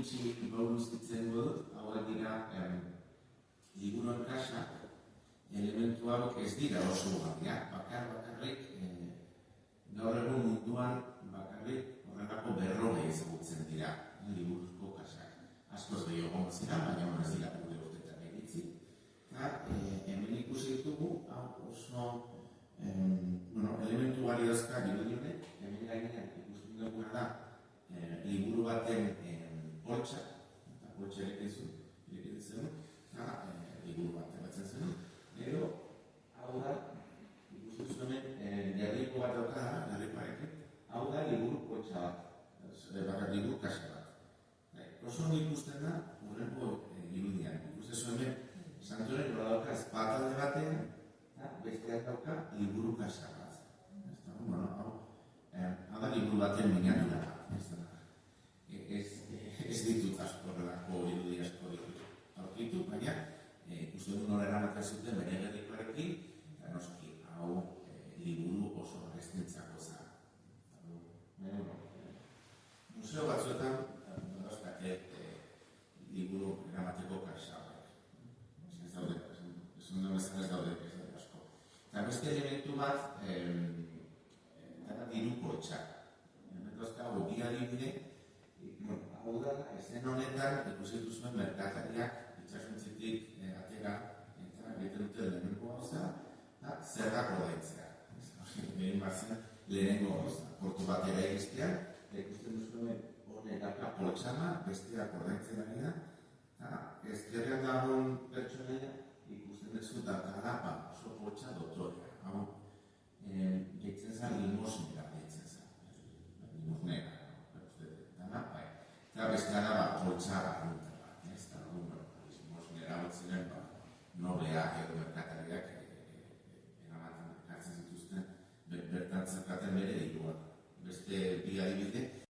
gutxi gauruz ditzen dut, hauek dira liburuen kasa, elementu hauek ez dira oso ugariak, bakarrik gaur egun munduan bakarrik horrelako 40 ezagutzen dira liburuzko kasak. Askoz gehiago zira, baina ez dira gure urtetan iritzi. Hemen ikusi ditugu, oso elementu ugari dauzka irudionek, hemen gainean ikusten duguna da liburu baten poltsa, eta poltsa irekitzen zen, liburu bat ebatzen zen. Gero, hau da, ikusten zuen gerriko bat daukada, gerrikoarekin, hau da liburu poltsa bat, liburu kasa bat. Oso ikusten da, horrenko irudian, ikusten zuen Santoren nola dauka espatalde batean, besteak dauka liburu kasa bat. Hau da liburu baten miniatura bat. Ez ditut asko horrelako irudi asko aurkitu, baina ikusten du nola eramaten zuten bere gerrikoarekin, eta noski hau liburu oso garestintzako za. Museo batzuetan dauzkate liburu eramateko kasa bat. Ez daude asko. Eta beste elementu bat, dara diru poltsak. Dauzkago bi adibide, hau da, ezen honetan ikusitu zuen merkatariak itxasuntzitik atera eta egiten dute lehenengo gauza, zerrak ordaintzea. Behin batzen lehenengo gauza. Portu batera egistean, ikusten duzuen honek daka poltsama, besteak ordaintzen ari da, ezkerrean dagoen pertsonaia ikusten duzu dakara oso poltsa dotorea. Hau, gehitzen zen limosnera gehitzen zen. Limosnera, dana, eta bestea da poltsa garruta.